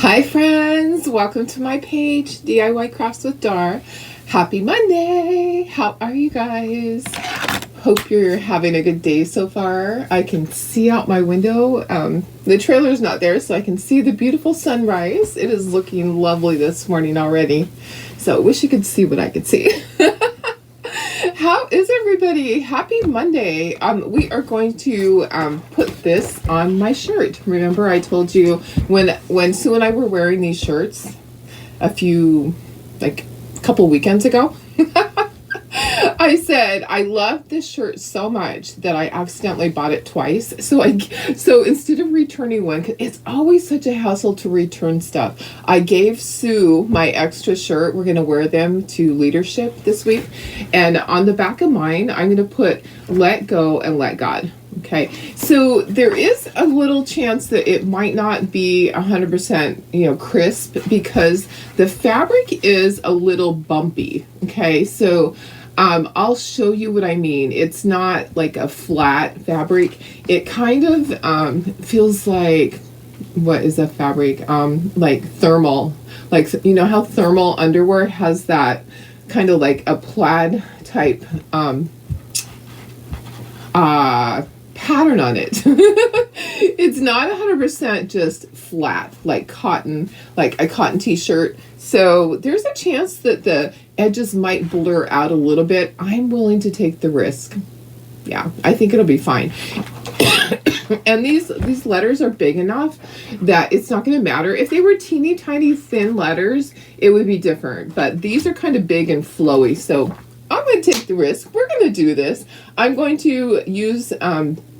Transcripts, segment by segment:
Hi friends, welcome to my page, DIY Crafts with Dar. Happy Monday! How are you guys? Hope you're having a good day so far. I can see out my window. The trailer's not there, so I can see the beautiful sunrise. It is looking lovely this morning already. So I wish you could see what I could see. How is everybody? Happy Monday. We are going to put this on my shirt. Remember I told you when Sue and I were wearing these shirts a couple weekends ago, I said I love this shirt so much that I accidentally bought it twice. So instead of returning one, 'cause it's always such a hassle to return stuff, I gave Sue my extra shirt. We're going to wear them to leadership this week. And on the back of mine, I'm going to put let go and let God. Okay, so there is a little chance that it might not be 100%, crisp, because the fabric is a little bumpy. Okay, so I'll show you what I mean. It's not like a flat fabric. It kind of feels like, what is a fabric? Like thermal, like, how thermal underwear has that kind of like a plaid type pattern on it. It's not 100% just flat like cotton, like a cotton t-shirt. So there's a chance that the edges might blur out a little bit. I'm willing to take the risk. Yeah, I think it'll be fine. And these letters are big enough that it's not going to matter. If they were teeny tiny thin letters, it would be different. But these are kind of big and flowy, so I'm going to take the risk. We're going to do this. I'm going to use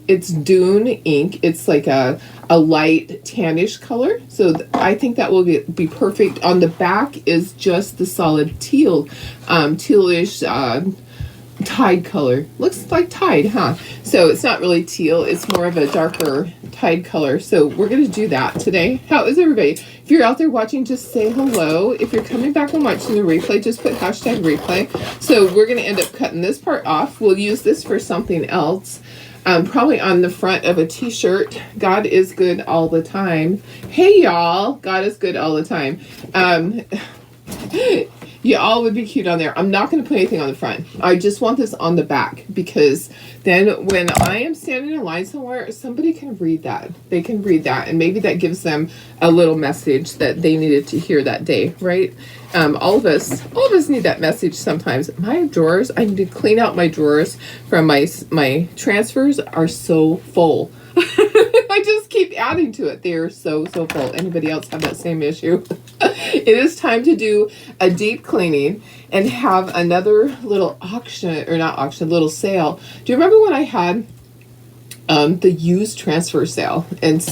it's Dune ink. It's like a light tannish color. So I think that will be perfect. On the back is just the solid teal, tealish tide color. Looks like tide, huh? So it's not really teal. It's more of a darker tide color. So we're going to do that today. How is everybody? If you're out there watching, just say hello. If you're coming back and watching the replay, just put hashtag replay. So we're going to end up cutting this part off. We'll use this for something else. Probably on the front of a t-shirt. God is good all the time. Hey y'all, God is good all the time. You all would be cute on there. I'm not going to put anything on the front. I just want this on the back, because then when I am standing in line somewhere, somebody can read that. They can read that, and maybe that gives them a little message that they needed to hear that day, right? All of us need that message sometimes. My drawers, I need to clean out my drawers from my transfers are so full. I just keep adding to it. They're so full. Anybody else have that same issue? It is time to do a deep cleaning and have another little little sale. Do you remember when I had the used transfer sale? And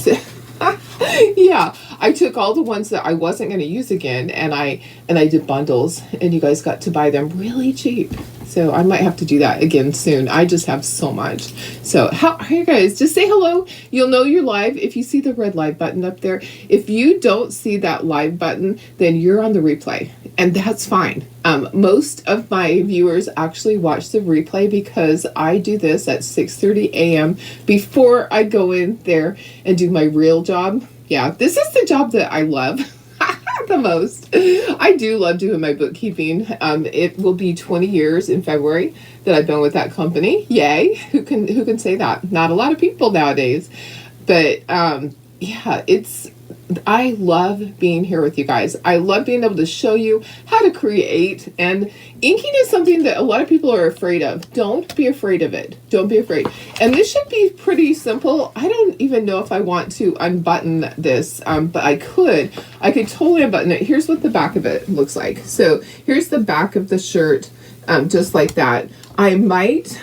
yeah, I took all the ones that I wasn't going to use again, and I did bundles, and you guys got to buy them really cheap. So I might have to do that again soon. I just have so much. So how are you guys? Just say hello. You'll know you're live if you see the red live button up there. If you don't see that live button, then you're on the replay, and that's fine. Most of my viewers actually watch the replay because I do this at 6:30 a.m. before I go in there and do my real job. Yeah, this is the job that I love the most. I do love doing my bookkeeping. It will be 20 years in February that I've been with that company. Yay! Who can say that? Not a lot of people nowadays. But yeah, I love being here with you guys. I love being able to show you how to create, and inking is something that a lot of people are afraid of. Don't be afraid of it. Don't be afraid. And this should be pretty simple. I don't even know if I want to unbutton this, but I could totally unbutton it. Here's what the back of it looks like. So here's the back of the shirt, just like that. I might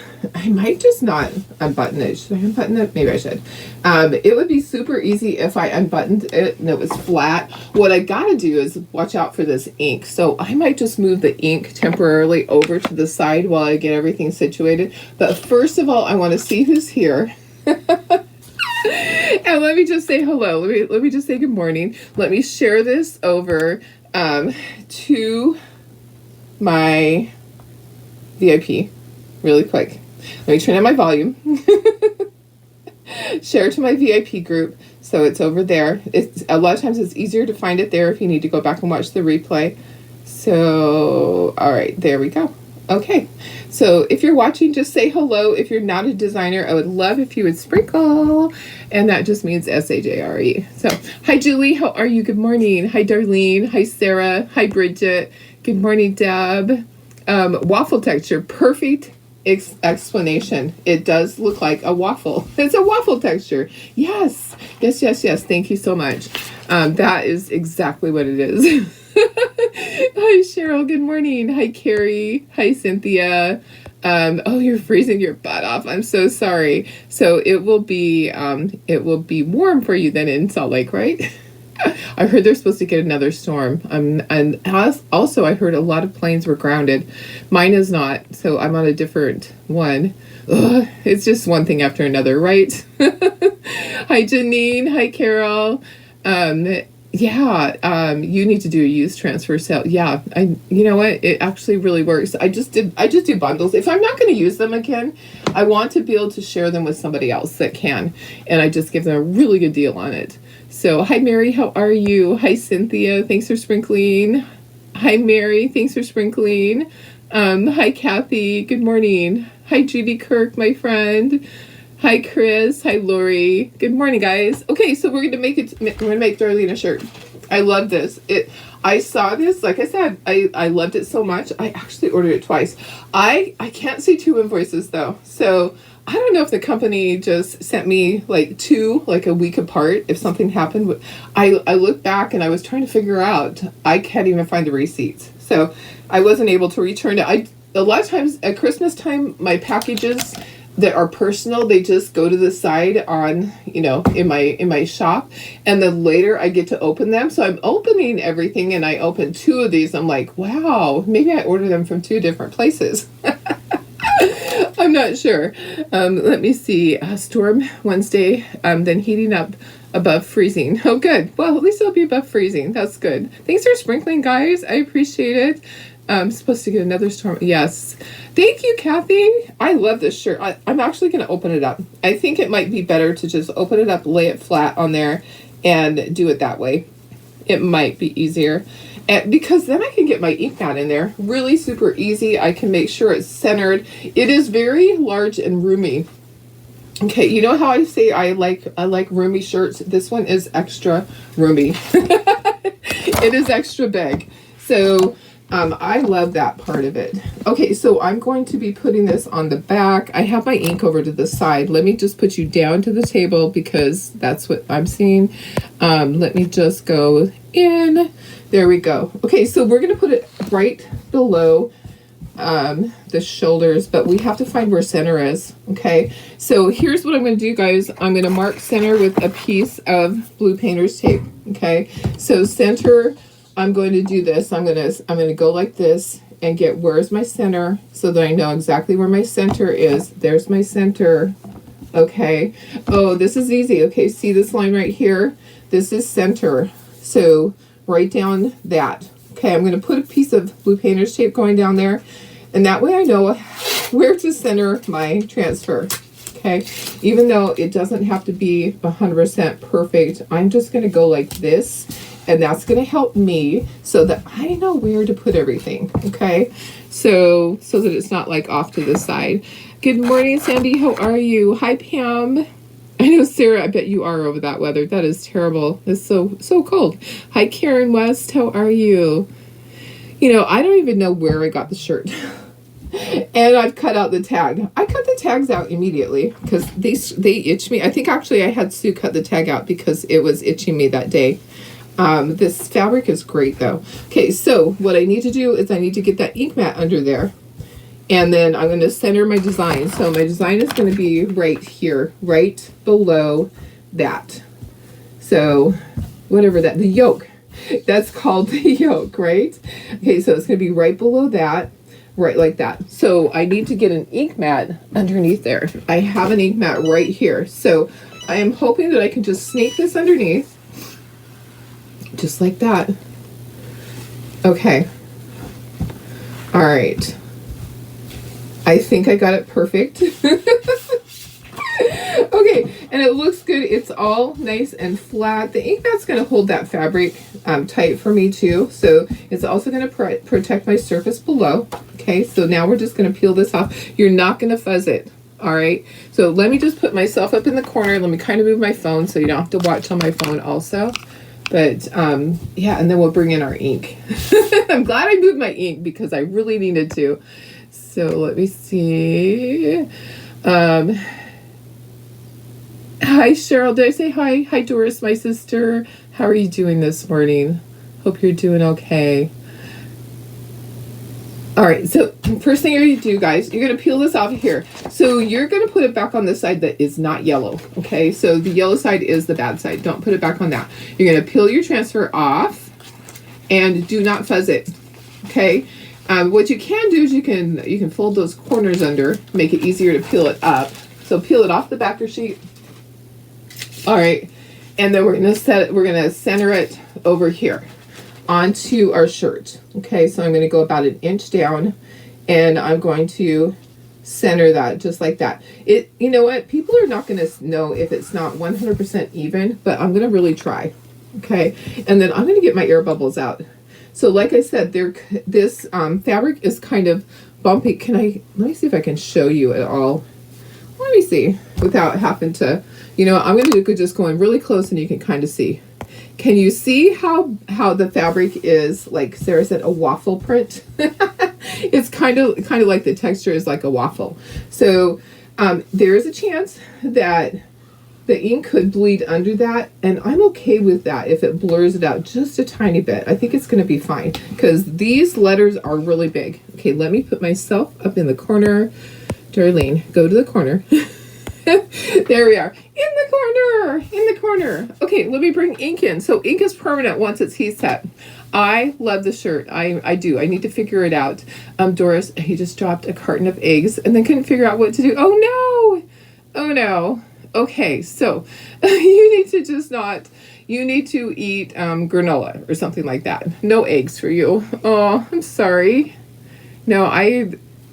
just not unbutton it. Should I unbutton it? Maybe I should. It would be super easy if I unbuttoned it and it was flat. What I gotta do is watch out for this ink. So I might just move the ink temporarily over to the side while I get everything situated. But first of all, I want to see who's here. And let me just say hello. Let me just say good morning. Let me share this over to my VIP really quick. Let me turn on my volume. Share to my VIP group So it's over there. It's a lot of times it's easier to find it there if you need to go back and watch the replay. So, all right, there we go. Okay, so if you're watching, just say hello. If you're not a designer, I would love if you would sprinkle, and that just means SHARE. So, hi Julie, how are you? Good morning. Hi Darlene. Hi Sarah. Hi Bridget. Good morning, Deb. Waffle texture, perfect explanation. It does look like a waffle. It's a waffle texture. Yes, yes, yes, yes. Thank you so much. That is exactly what it is. Hi Cheryl, good morning. Hi Carrie. Hi Cynthia. Oh, you're freezing your butt off. I'm so sorry. So it will be warm for you then in Salt Lake, right? I heard they're supposed to get another storm. And also I heard a lot of planes were grounded. Mine is not, so I'm on a different one. Ugh, it's just one thing after another, right? Hi Janine. Hi Carol. You need to do a use transfer sale. Yeah, you know what? It actually really works. I just do bundles. If I'm not going to use them again, I want to be able to share them with somebody else that can, and I just give them a really good deal on it. So, hi Mary, how are you? Hi Cynthia, thanks for sprinkling. Hi Mary, thanks for sprinkling. Hi Kathy, good morning. Hi Judy Kirk, my friend. Hi Chris, hi Lori. Good morning, guys. Okay, so we're gonna make Darlene a shirt. I love this. I saw this, like I said, I loved it so much. I actually ordered it twice. I can't see 2 invoices though. So I don't know if the company just sent me like 2, like a week apart, if something happened. I looked back and I was trying to figure out, I can't even find the receipts. So I wasn't able to return it. A lot of times at Christmas time, my packages that are personal, they just go to the side on, in my shop, and then later I get to open them. So I'm opening everything, and I opened 2 of these. I'm like, wow, maybe I ordered them from 2 different places. I'm not sure. Let me see. Storm Wednesday, then heating up above freezing. Oh, good. Well, at least it'll be above freezing. That's good. Thanks for sprinkling, guys. I appreciate it. I'm supposed to get another storm. Yes. Thank you, Kathy. I love this shirt. I'm actually going to open it up. I think it might be better to just open it up, lay it flat on there, and do it that way. It might be easier. Because then I can get my ink mat in there. Really super easy. I can make sure it's centered. It is very large and roomy. Okay, you know how I say I like roomy shirts? This one is extra roomy. It is extra big. So I love that part of it. Okay, so I'm going to be putting this on the back. I have my ink over to the side. Let me just put you down to the table because that's what I'm seeing. Let me just go in. There we go. Okay, so we're going to put it right below the shoulders, but we have to find where center is. Okay, so here's what I'm going to do, guys. I'm going to mark center with a piece of blue painter's tape. Okay, so center, I'm going to do this. I'm going to go like this and get where's my center so that I know exactly where my center is. There's my center. Okay. Oh, this is easy. Okay, see this line right here? This is center. So write down that. Okay, I'm going to put a piece of blue painter's tape going down there, and that way I know where to center my transfer. Okay, even though it doesn't have to be 100% perfect, I'm just going to go like this, and that's going to help me so that I know where to put everything. Okay, so that it's not like off to the side. Good morning, Sandy. How are you? Hi, Pam. I know, Sarah, I bet you are over that weather. That is terrible. It's so cold. Hi, Karen West. How are you? I don't even know where I got the shirt. And I've cut out the tag. I cut the tags out immediately because they itch me. I think actually I had Sue cut the tag out because it was itching me that day. This fabric is great, though. Okay, so what I need to do is I need to get that ink mat under there. And then I'm going to center my design. So my design is going to be right here, right below that. So whatever that, the yoke, that's called the yoke, right? Okay, so it's going to be right below that, right like that. So I need to get an ink mat underneath there. I have an ink mat right here. So I am hoping that I can just snake this underneath, just like that. Okay. All right. I think I got it perfect. Okay, and it looks good. It's all nice and flat. The ink mat's going to hold that fabric tight for me too. So it's also going to protect my surface below. Okay, so now we're just going to peel this off. You're not going to fuzz it. All right, so let me just put myself up in the corner. Let me kind of move my phone so you don't have to watch on my phone also. But yeah, and then we'll bring in our ink. I'm glad I moved my ink because I really needed to. So let me see. Hi, Cheryl. Did I say hi? Hi, Doris, my sister. How are you doing this morning? Hope you're doing okay. All right, so first thing you're going to do, guys, you're going to peel this off of here. So you're going to put it back on the side that is not yellow, okay? So the yellow side is the bad side. Don't put it back on that. You're going to peel your transfer off and do not fuzz it, okay? What you can do is you can fold those corners under, make it easier to peel it up. So peel it off the backer sheet. All right, and then we're gonna center it over here onto our shirt. Okay, so I'm gonna go about an inch down, and I'm going to center that just like that. You know what? People are not gonna know if it's not 100% even, but I'm gonna really try. Okay, and then I'm gonna get my air bubbles out. So like I said, this fabric is kind of bumpy. Let me see if I can show you at all. Let me see without having to. I'm going to just go in really close and you can kind of see. Can you see how the fabric is, like Sarah said, a waffle print? It's kind of like the texture is like a waffle. So there is a chance that the ink could bleed under that, and I'm okay with that if it blurs it out just a tiny bit. I think it's going to be fine because these letters are really big. Okay, let me put myself up in the corner. Darlene, go to the corner. There we are. In the corner. Okay, let me bring ink in. So ink is permanent once it's heat set. I love the shirt. I do. I need to figure it out. Doris, he just dropped a carton of eggs and then couldn't figure out what to do. Oh no. Okay, so you need to eat granola or something like that. No eggs for you. Oh, I'm sorry. No,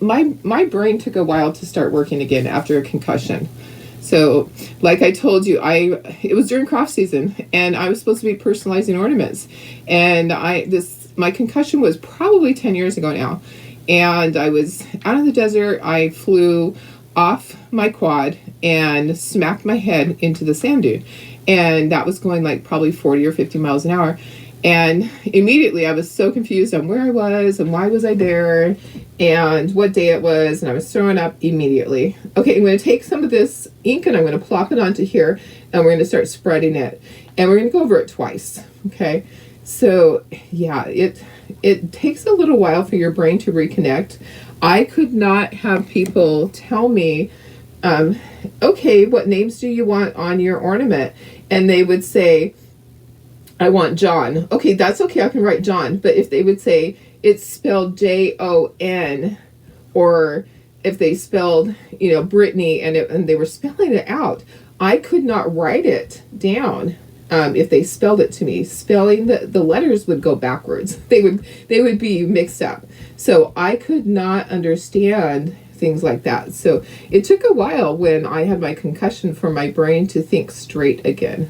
my brain took a while to start working again after a concussion. So, like I told you, it was during craft season, and I was supposed to be personalizing ornaments. And my concussion was probably 10 years ago now. And I was out in the desert. I flew off my quad and smacked my head into the sand dune. And that was going like probably 40 or 50 miles an hour. And immediately I was so confused on where I was and why was I there and what day it was, and I was throwing up immediately. Okay, I'm going to take some of this ink and I'm going to plop it onto here, and we're going to start spreading it. And we're going to go over it twice, okay? So, yeah, it takes a little while for your brain to reconnect. I could not have people tell me, okay, what names do you want on your ornament? And they would say, I want John. Okay, that's okay. I can write John. But if they would say it's spelled Jon, or if they spelled, Brittany, and they were spelling it out, I could not write it down. If they spelled it to me, spelling the letters would go backwards. They would be mixed up. So I could not understand things like that. So it took a while when I had my concussion for my brain to think straight again.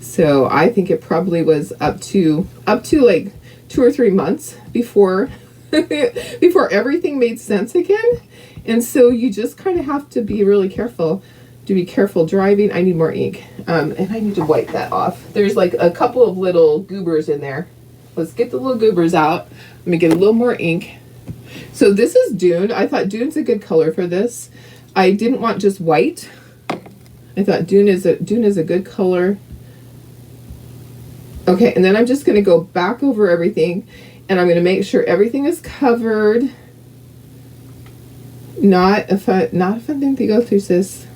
So I think it probably was up to like 2 or 3 months before everything made sense again. And so you just kind of have to be really careful. To be careful driving. I need more ink. And I need to wipe that off. There's like a couple of little goobers in there. Let's get the little goobers out. Let me get a little more ink. So this is Dune. I thought Dune's a good color for this. I didn't want just white. I thought Dune is a good color. Okay, and then I'm just going to go back over everything, and I'm going to make sure everything is covered. Not a fun thing to go through, sis.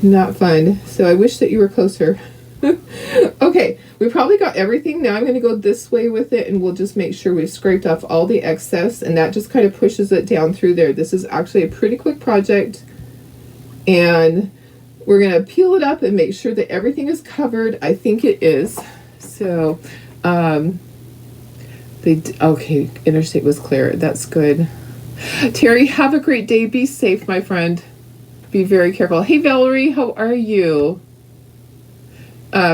Not fun. So I wish that you were closer. Okay, we probably got everything. Now I'm going to go this way with it, and we'll just make sure we've scraped off all the excess, and that just kind of pushes it down through there. This is actually a pretty quick project, and we're going to peel it up and make sure that everything is covered. I think it is. So, okay, interstate was clear. That's good. Terry, have a great day. Be safe, my friend. Be very careful. Hey, Valerie, how are you?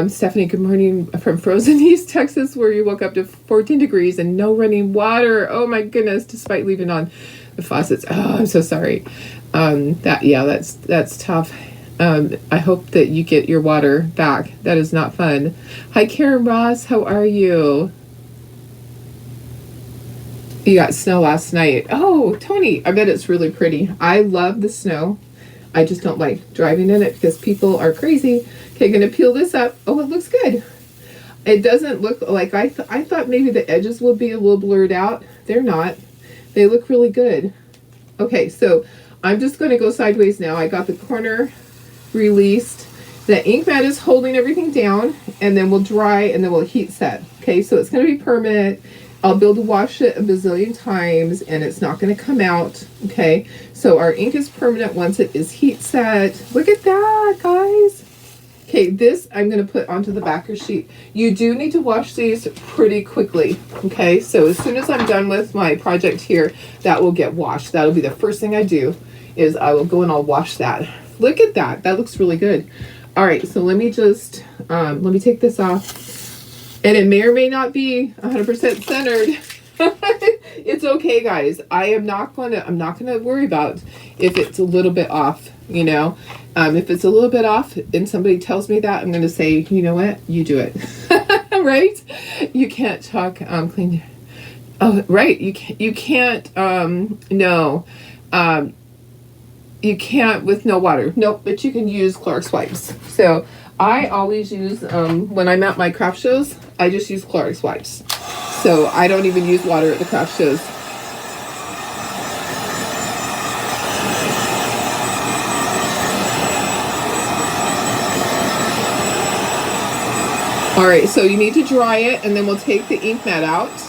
Stephanie, good morning from frozen East Texas, where you woke up to 14 degrees and no running water. Oh my goodness, despite leaving on the faucets. Oh, I'm so sorry. That's tough. I hope that you get your water back. That is not fun. Hi, Karen Ross, how are you? You got snow last night. Oh, Tony, I bet it's really pretty. I love the snow. I just don't like driving in it because people are crazy. Okay, gonna peel this up. Oh, it looks good. It doesn't look like I thought maybe the edges would be a little blurred out. They're not. They look really good. Okay, so I'm just gonna go sideways now. I got the corner released. The ink mat is holding everything down, and then we'll dry and then we'll heat set. Okay, so it's gonna be permanent. I'll be able to wash it a bazillion times and it's not going to come out. Okay, so our ink is permanent once it is heat set. Look at that, guys. Okay, this I'm going to put onto the backer sheet. You do need to wash these pretty quickly. Okay, so as soon as I'm done with my project here, that will get washed. That'll be the first thing I do, is I will go and I'll wash that. Look at that. That looks really good. All right, so let me just let me take this off. And it may or may not be 100% centered. It's okay, guys. I'm not gonna worry about if it's a little bit off, you know. If it's a little bit off and somebody tells me that, I'm gonna say, you know what, you do it. Right? You can't talk clean. Oh, right. You can't no. You can't with no water. Nope, but you can use Clorox wipes. So I always use, when I'm at my craft shows, I just use Clorox wipes. So I don't even use water at the craft shows. All right, so you need to dry it, and then we'll take the ink mat out.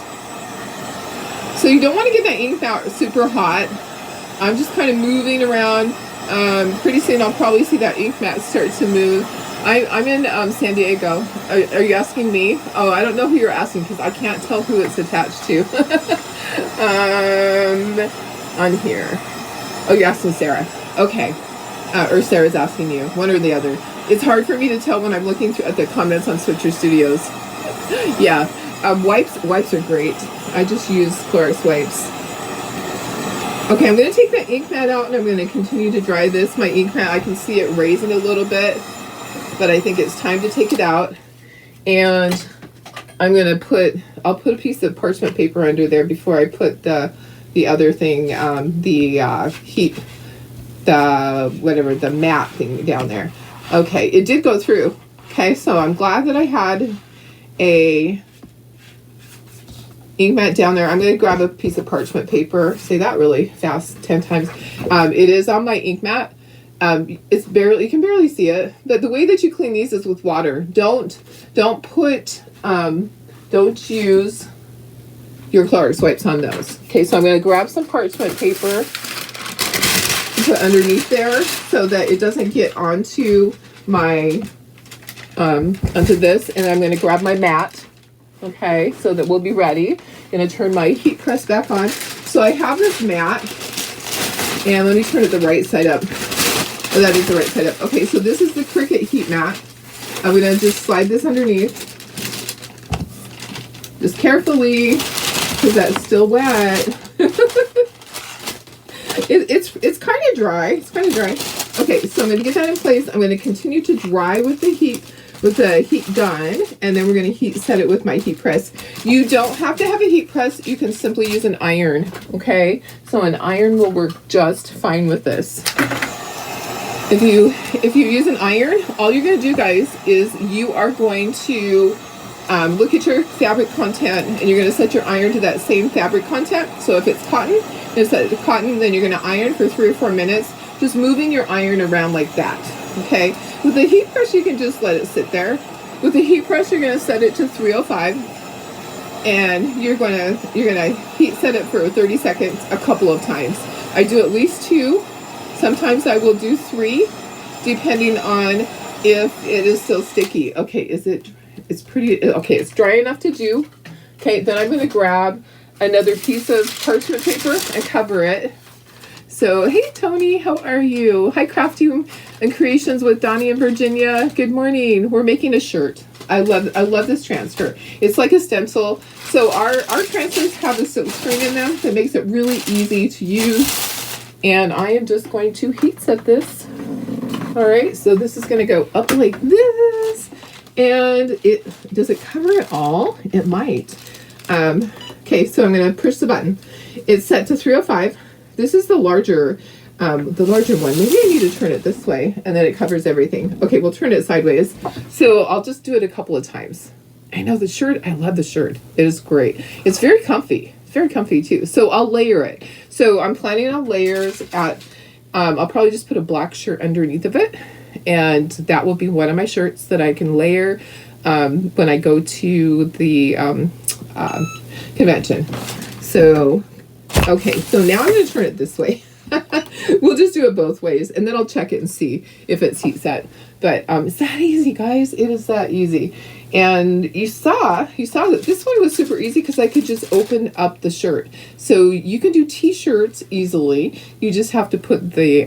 So you don't want to get that ink mat super hot. I'm just kind of moving around. Pretty soon I'll probably see that ink mat start to move. I'm in San Diego. Are you asking me? Oh, I don't know who you're asking because I can't tell who it's attached to. On here. Oh, you're asking Sarah. Okay. Or Sarah's asking you. One or the other. It's hard for me to tell when I'm looking at the comments on Switcher Studios. Yeah. Wipes are great. I just use Clorox wipes. Okay, I'm going to take the ink mat out and I'm going to continue to dry this. My ink mat, I can see it raising a little bit, but I think it's time to take it out. And I'm going to I'll put a piece of parchment paper under there before I put the other thing, the mat thing down there. Okay, it did go through. Okay, so I'm glad that I had a ink mat down there. I'm going to grab a piece of parchment paper. Say that really fast 10 times. It is on my ink mat. You can barely see it, but the way that you clean these is with water. Don't use your Clorox wipes on those. Okay, so I'm going to grab some parchment paper and put underneath there so that it doesn't get onto my onto this, and I'm going to grab my mat. Okay, so that we'll be ready. I'm going to turn my heat press back on. So I have this mat, and let me turn it the right side up. Oh, that is the right side up. Okay, so this is the Cricut heat mat. I'm going to just slide this underneath. Just carefully, because that's still wet. It's kind of dry. It's kind of dry. Okay, so I'm going to get that in place. I'm going to continue to dry with the heat gun, and then we're going to heat set it with my heat press. You don't have to have a heat press. You can simply use an iron. Okay, so an iron will work just fine with this. If you use an iron, all you're going to do, guys, is you are going to look at your fabric content, and you're going to set your iron to that same fabric content. So if it's cotton, you're going to set it to cotton, then you're going to iron for 3 or 4 minutes, just moving your iron around like that. Okay, with the heat press, you can just let it sit there. With the heat press, you're going to set it to 305, and you're going to heat set it for 30 seconds a couple of times. I do at least 2. Sometimes I will do 3, depending on if it is still sticky. Okay, it's pretty, okay, it's dry enough to do. Okay, then I'm going to grab another piece of parchment paper and cover it. So, hey, Tony, how are you? Hi, Crafty and Creations with Donnie and Virginia. Good morning. We're making a shirt. I love this transfer. It's like a stencil. So our transfers have a silk screen in them that makes it really easy to use. And I am just going to heat set this. All right, so this is going to go up like this. And does it cover it all? It might. Okay, so I'm going to push the button. It's set to 305. This is the larger one. Maybe I need to turn it this way, and then it covers everything. Okay, we'll turn it sideways. So I'll just do it a couple of times. I know the shirt. I love the shirt. It is great. It's very comfy. Very comfy too. So I'll layer it. So I'm planning on layers at. I'll probably just put a black shirt underneath of it, and that will be one of my shirts that I can layer when I go to the convention. So, okay, so now I'm going to turn it this way. We'll just do it both ways, and then I'll check it and see if it's heat set. But it's that easy, guys. It is that easy. And you saw that this one was super easy because I could just open up the shirt. So you can do t-shirts easily. You just have to put the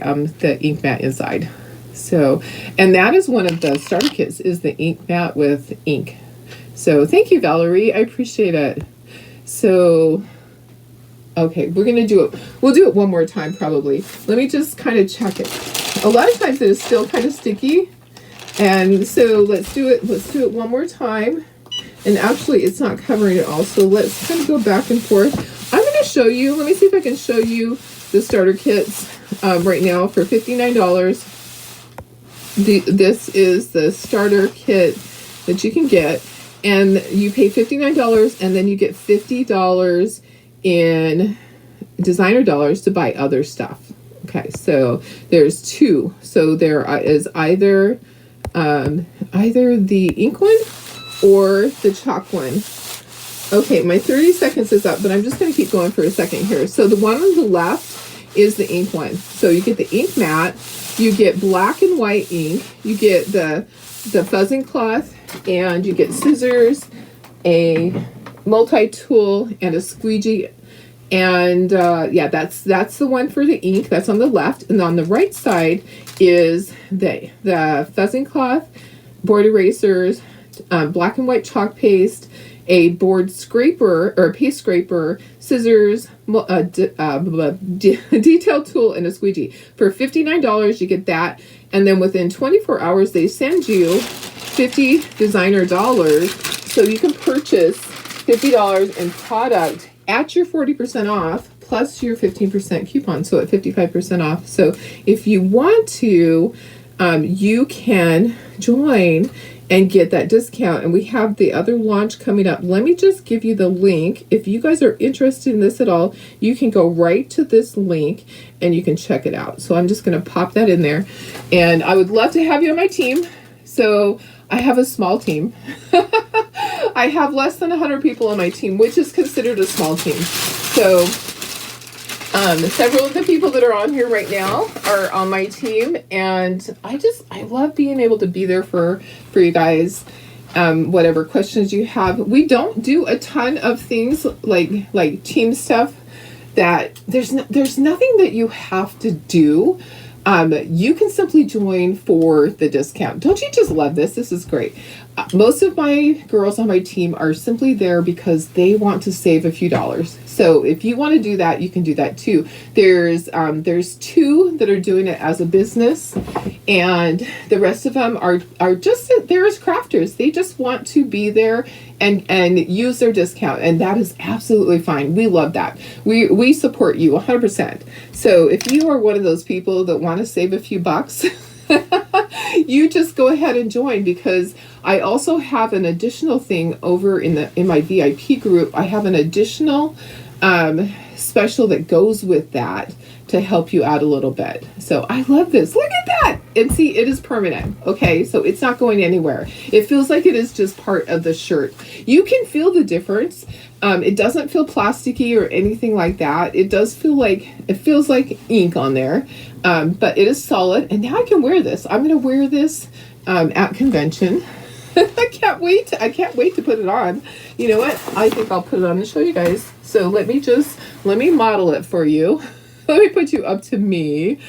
ink mat inside. So, and that is one of the starter kits, is the ink mat with ink. So thank you, Valerie. I appreciate it. So, okay, we're going to do it. We'll do it one more time probably. Let me just kind of check it. A lot of times it is still kind of sticky. And so let's do it one more time. And actually it's not covering it all. So let's kind of go back and forth. I'm going to show you, let me see if I can show you the starter kits right now for $59. This is the starter kit that you can get. And you pay $59 and then you get $50 in designer dollars to buy other stuff. Okay, so there's two. So there is either the ink one or the chalk one. Okay, my 30 seconds is up, but I'm just going to keep going for a second here. So the one on the left is the ink one. So you get the ink mat, you get black and white ink, you get the fuzzing cloth, and you get scissors, a multi-tool, and a squeegee. And yeah, that's the one for the ink. That's on the left. And on the right side is the fuzzing cloth, board erasers, black and white chalk paste, a board scraper or a paste scraper, scissors, detail tool, and a squeegee. For $59, you get that. And then within 24 hours, they send you $50 designer dollars. So you can purchase $50 in product at your 40% off plus your 15% coupon, so at 55% off. So if you want to, you can join and get that discount. And we have the other launch coming up. Let me just give you the link. If you guys are interested in this at all, you can go right to this link and you can check it out. So I'm just going to pop that in there. And I would love to have you on my team. So I have a small team. I have less than 100 people on my team, which is considered a small team. So several of the people that are on here right now are on my team, and I love being able to be there for you guys. Whatever questions you have. We don't do a ton of things like team stuff. That there's nothing that you have to do. You can simply join for the discount. Don't you just love this? This is great. Most of my girls on my team are simply there because they want to save a few dollars. So if you want to do that, you can do that too. There's two that are doing it as a business, and the rest of them are just there as crafters. They just want to be there and use their discount, and that is absolutely fine. We love that. We support you 100%. So if you are one of those people that want to save a few bucks, you just go ahead and join, because I also have an additional thing over in my VIP group. I have an additional special that goes with that to help you out a little bit. So I love this. Look at that. And see, it is permanent. Okay, so it's not going anywhere. It feels like it is just part of the shirt. You can feel the difference. It doesn't feel plasticky or anything like that. It feels like ink on there, but it is solid. And now I can wear this. I'm going to wear this at convention. I can't wait to put it on. You know what? I think I'll put it on and show you guys. So let me model it for you. Let me put you up to me.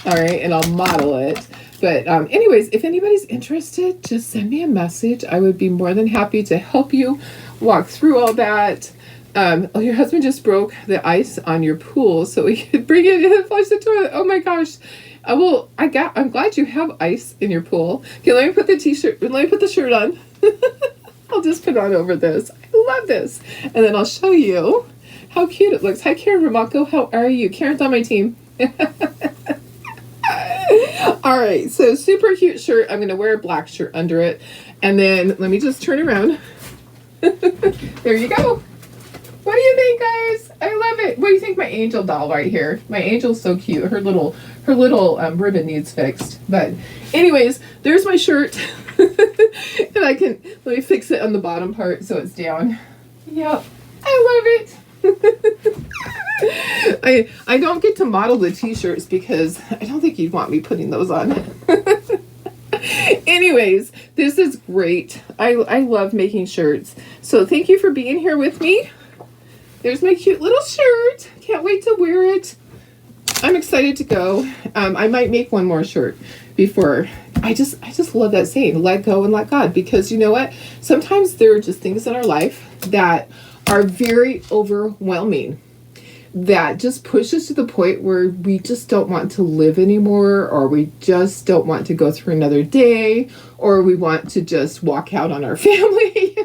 All right, and I'll model it. But anyways, if anybody's interested, just send me a message. I would be more than happy to help you walk through all that. Oh, your husband just broke the ice on your pool, so we could bring it in and flush the toilet. Oh my gosh. I'm glad you have ice in your pool. Okay, let me put the t-shirt, let me put the shirt on. I'll just put on over this. I love this. And then I'll show you how cute it looks. Hi, Karen Ramako. How are you? Karen's on my team. All right, so super cute shirt. I'm going to wear a black shirt under it. And then let me just turn around. There you go. What do you think, guys? I love it. What do you think my angel doll right here? My angel's so cute. Her little ribbon needs fixed. But anyways, there's my shirt. And let me fix it on the bottom part so it's down. Yep, I love it. I don't get to model the t-shirts because I don't think you'd want me putting those on. Anyways, this is great. I love making shirts. So thank you for being here with me. There's my cute little shirt. Can't wait to wear it. I'm excited to go. I might make one more shirt before. I just love that saying, let go and let God, because you know what? Sometimes there are just things in our life that are very overwhelming, that just push us to the point where we just don't want to live anymore, or we just don't want to go through another day, or we want to just walk out on our family.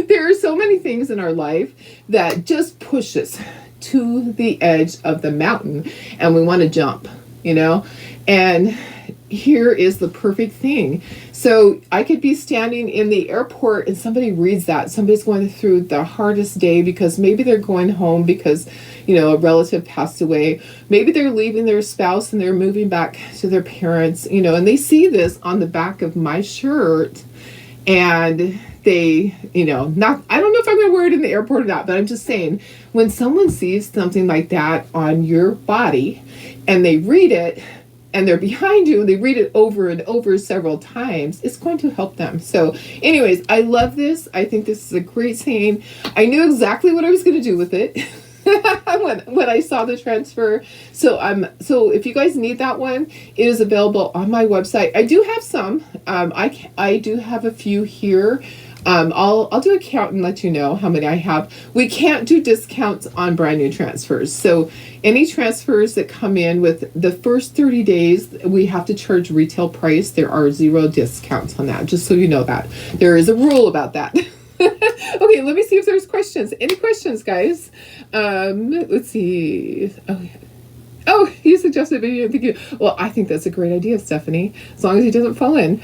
There are so many things in our life that just push us to the edge of the mountain and we want to jump, you know? And here is the perfect thing. So I could be standing in the airport and somebody reads that. Somebody's going through the hardest day because maybe they're going home because, you know, a relative passed away. Maybe they're leaving their spouse and they're moving back to their parents, you know, and they see this on the back of my shirt and they, you know, I don't know if I'm going to wear it in the airport or not, but I'm just saying, when someone sees something like that on your body and they read it, and they're behind you and they read it over and over several times, it's going to help them. So anyways, I love this. I think this is a great saying. I knew exactly what I was going to do with it when I saw the transfer. So if you guys need that one, it is available on my website. I do have some. I do have a few here. I'll do a count and let you know how many I have. We can't do discounts on brand new transfers. So any transfers that come in with the first 30 days, we have to charge retail price. There are 0 discounts on that, just so you know that. There is a rule about that. Okay, let me see if there's questions. Any questions, guys? Let's see. Oh, you suggested video. Thank you. Well, I think that's a great idea, Stephanie, as long as he doesn't fall in.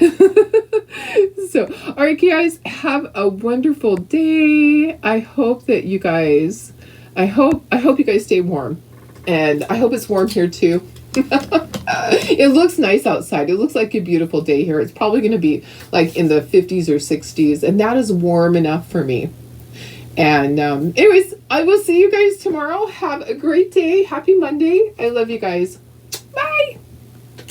So, all right, guys, have a wonderful day. I hope that you guys, I hope you guys stay warm, and I hope it's warm here too. It looks nice outside. It looks like a beautiful day here. It's probably going to be like in the 50s or 60s, and that is warm enough for me. And anyways, I will see you guys tomorrow. Have a great day. Happy Monday. I love you guys. Bye.